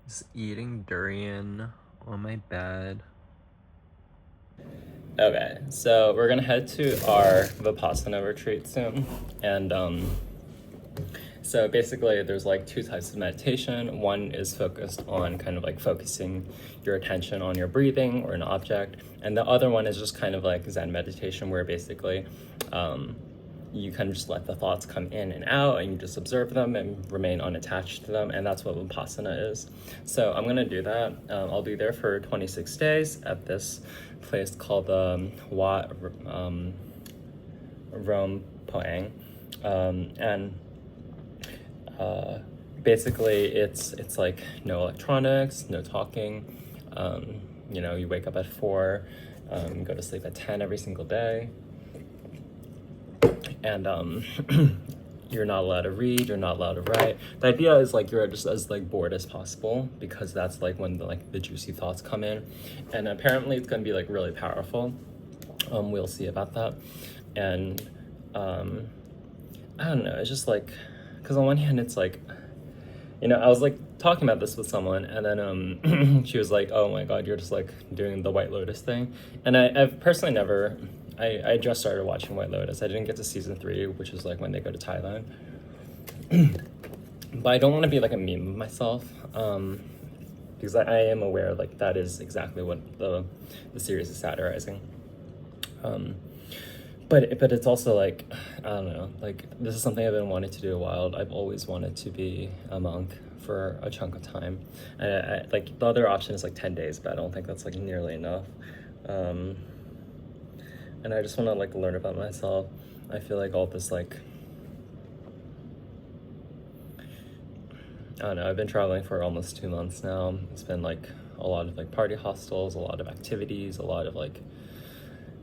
Just eating durian on my bed. Okay, so we're gonna head to our Vipassana retreat soon, and so basically there's like two types of meditation. One is focused on kind of like focusing your attention on your breathing or an object, and the other one is just kind of like Zen meditation, where basically you kind of just let the thoughts come in and out, and you just observe them and remain unattached to them, and that's what Vipassana is. So I'm gonna do that. I'll be there for 26 days at this place called Rome Poang, and basically it's like no electronics, no talking. You know, you wake up at 4, go to sleep at 10 every single day, and you're not allowed to read, you're not allowed to write. The idea is like you're just as like bored as possible, because that's like when the juicy thoughts come in, and apparently it's gonna be like really powerful. We'll see about that. And I don't know, it's just like, because on one hand it's like, you know, I was like talking about this with someone, and then she was like, oh my god, you're just like doing the White Lotus thing. And I've personally never, I just started watching White Lotus. I didn't get to season 3, which is like when they go to Thailand. But I don't want to be like a meme of myself, because I am aware like that is exactly what the series is satirizing. But it's also like, I don't know, like this is something I've been wanting to do a while. I've always wanted to be a monk for a chunk of time. And I like the other option is like 10 days, but I don't think that's like nearly enough. And I just want to like learn about myself. I feel like all this like, I don't know, I've been traveling for almost 2 months now. It's been like a lot of like party hostels, a lot of activities, a lot of like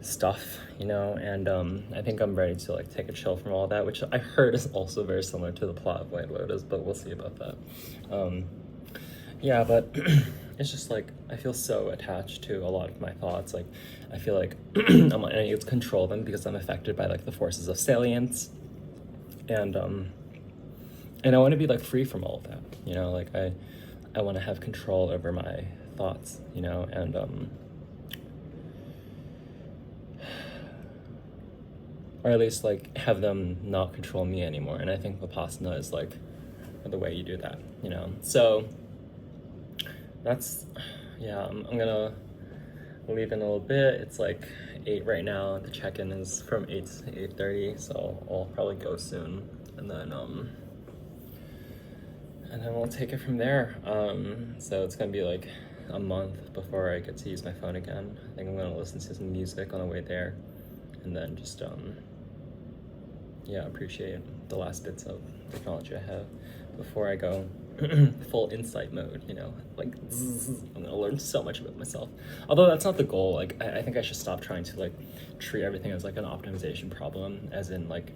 stuff, you know, and I think I'm ready to like take a chill from all that, which I heard is also very similar to the plot of White Lotus, but we'll see about that. Yeah, but it's just like I feel so attached to a lot of my thoughts. Like I feel like I'm unable to control them because I'm affected by like the forces of salience, and I want to be like free from all of that, you know, like I want to have control over my thoughts, you know, and or at least like have them not control me anymore. And I think Vipassana is like the way you do that, you know. So that's, yeah, I'm gonna leave in a little bit. It's like 8 right now. The check-in is from 8 to 8:30, so I'll probably go soon, and then we'll take it from there. So it's gonna be like a month before I get to use my phone again. I think I'm gonna listen to some music on the way there, and then just yeah, appreciate the last bits of technology I have before I go full insight mode, you know, like I'm gonna learn so much about myself. Although that's not the goal. Like I think I should stop trying to like treat everything as like an optimization problem, as in like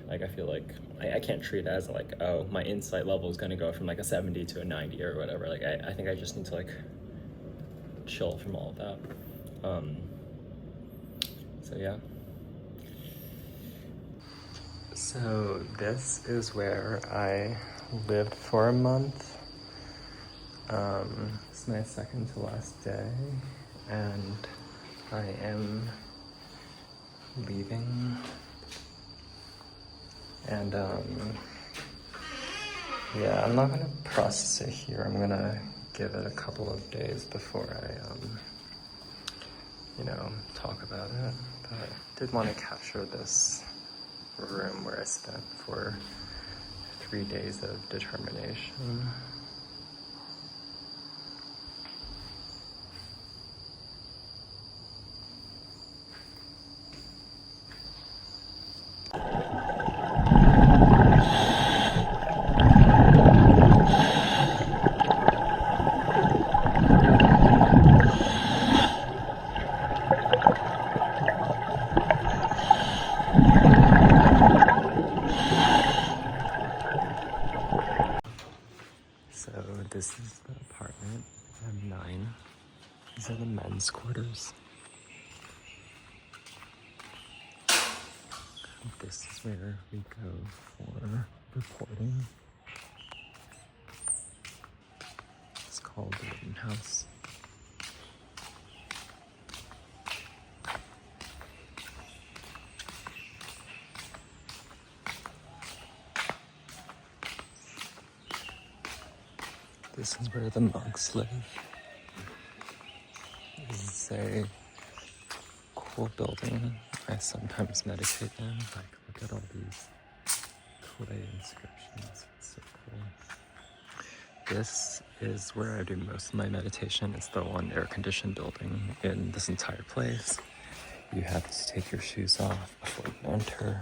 I feel like I can't treat it as like, oh, my insight level is gonna go from like a 70 to a 90 or whatever. Like I think I just need to like chill from all of that. So yeah. So this is where I lived for a month. It's my second to last day, and I am leaving. And yeah, I'm not gonna process it here. I'm gonna give it a couple of days before I you know, talk about it. But I did want to capture this room where I spent for 3 days of determination. So this is the apartment. I'm 9. These are the men's quarters. This is where we go for reporting. It's called the Wooden House. This is where the monks live. This is a cool building. I sometimes meditate in. Like, look at all these clay inscriptions. It's so cool. This is where I do most of my meditation. It's the one air-conditioned building in this entire place. You have to take your shoes off before you enter.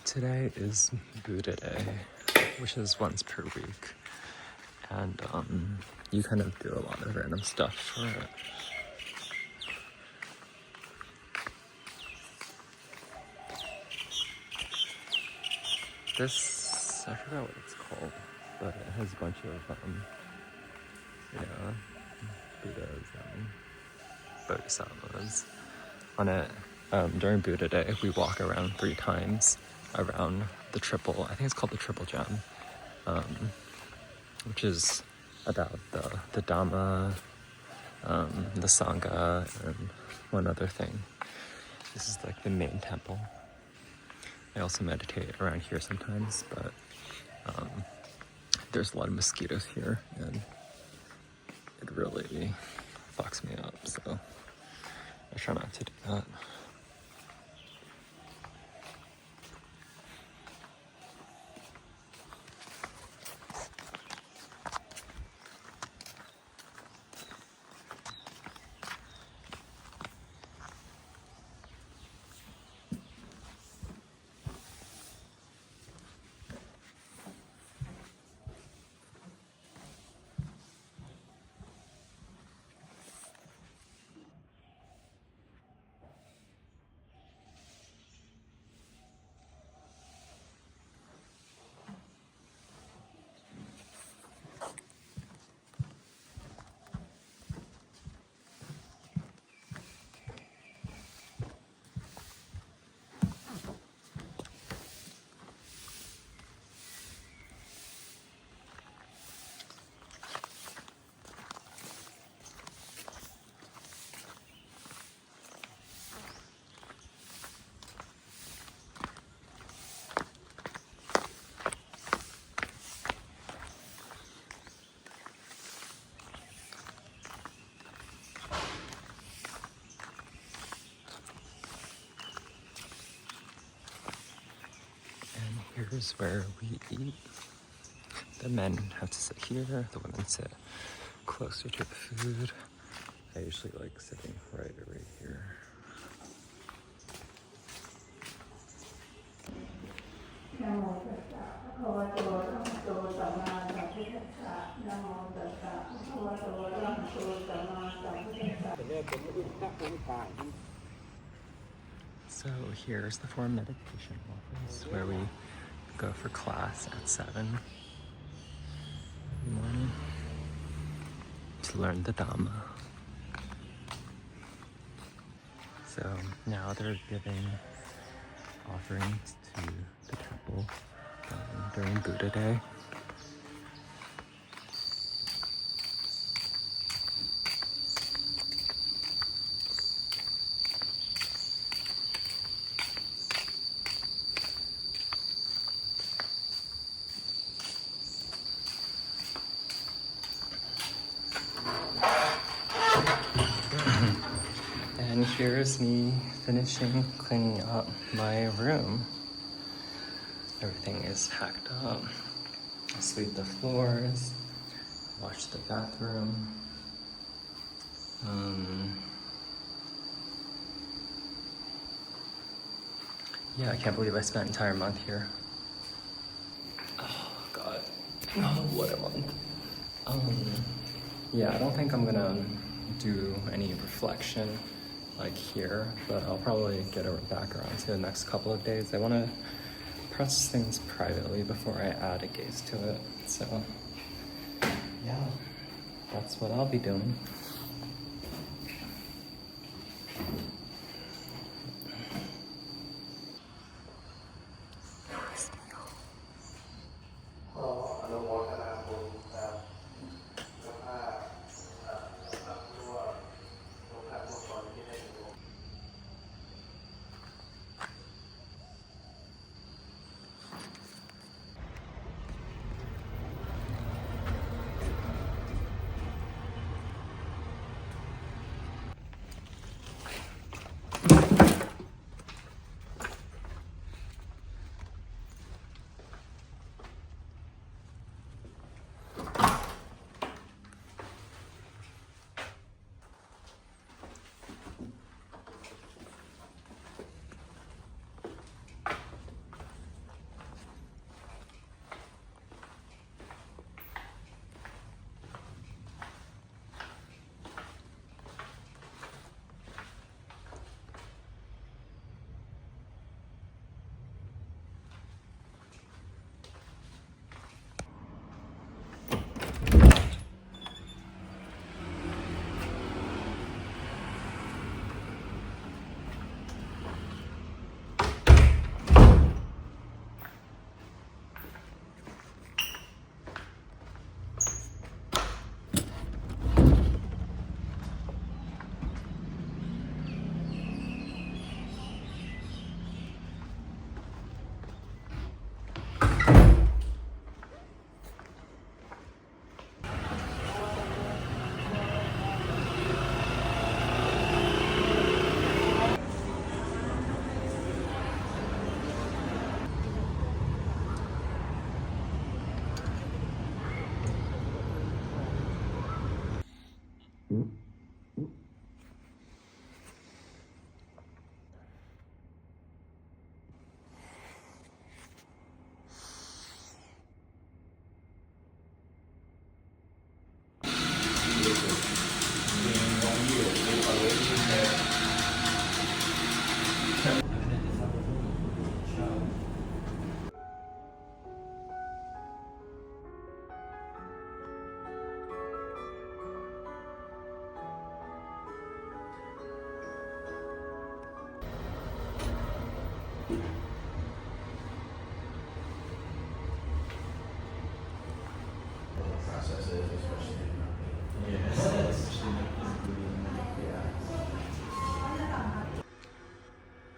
Today is Buddha Day, which is once per week, and you kind of do a lot of random stuff for it. This, I forgot what it's called, but it has a bunch of, Buddha's, bodhisattvas on it. During Buddha Day, we walk around 3 times around the triple, I think it's called the triple gem, which is about the Dhamma, the Sangha, and one other thing. This is like the main temple. I also meditate around here sometimes, but there's a lot of mosquitoes here, and it really fucks me up, so I try not to do that. here's where we eat. The men have to sit here, the women sit closer to the food. I usually like sitting right here. So here's the four meditation office where we go for class at 7 in the morning to learn the Dhamma. So now they're giving offerings to the temple during Buddha Day. And here's me finishing cleaning up my room. Everything is packed up. I sweep the floors, wash the bathroom. Yeah, I can't believe I spent an entire month here. Oh God, oh, what a month. Yeah, I don't think I'm gonna do any reflection like here, but I'll probably get back around to the next couple of days. I wanna process things privately before I add a gaze to it. So yeah, that's what I'll be doing.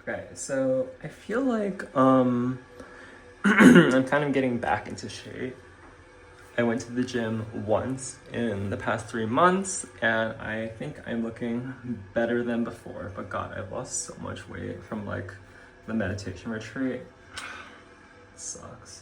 Okay, so I feel like I'm kind of getting back into shape. I went to the gym once in the past 3 months, and I think I'm looking better than before. But God, I've lost so much weight from like the meditation retreat. Sucks.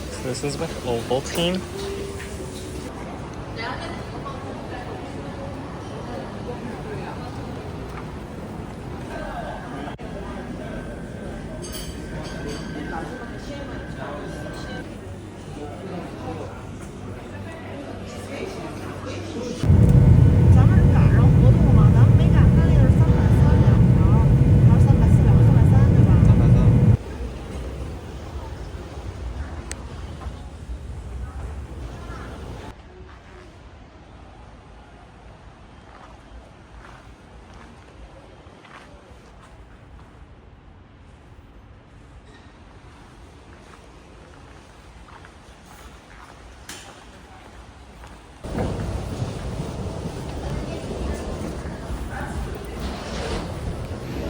So this is with Ovaltine.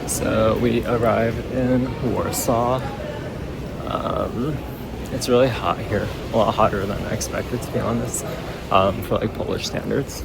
So we arrived in Warsaw. It's really hot here, a lot hotter than I expected, to be honest, for like Polish standards.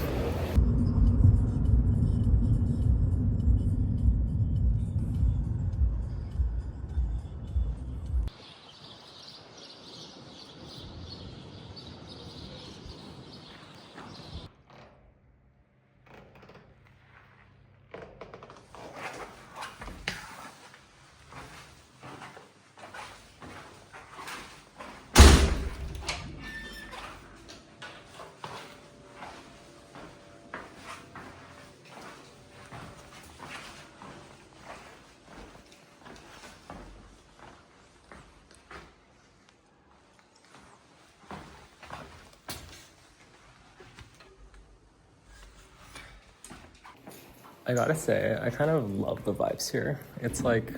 I gotta say, I kind of love the vibes here. It's like,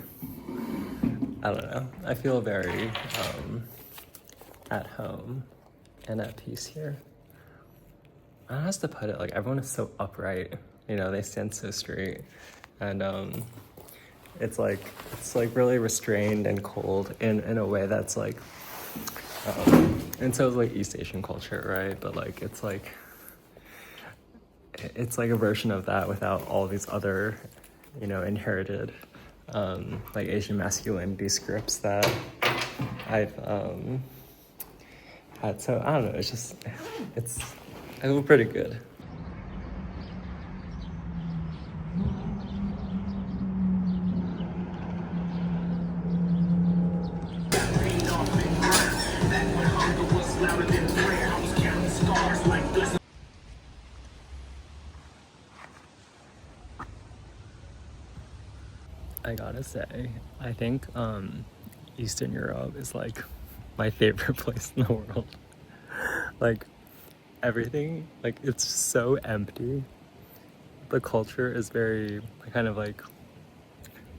I don't know, I feel very at home and at peace here. I don't know how else to put it, like everyone is so upright, you know, they stand so straight, and it's like really restrained and cold in a way that's like, and so it's like East Asian culture, right? But like it's like a version of that without all these other, you know, inherited like Asian masculinity scripts that I've had. So I don't know, it's just I feel pretty good. I gotta say, I think Eastern Europe is like my favorite place in the world. Like everything, like it's so empty. The culture is very kind of like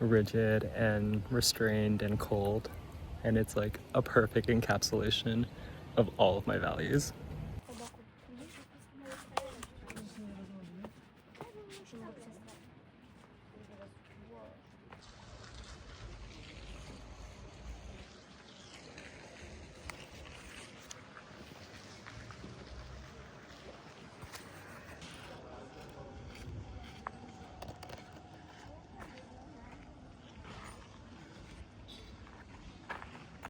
rigid and restrained and cold, and it's like a perfect encapsulation of all of my values.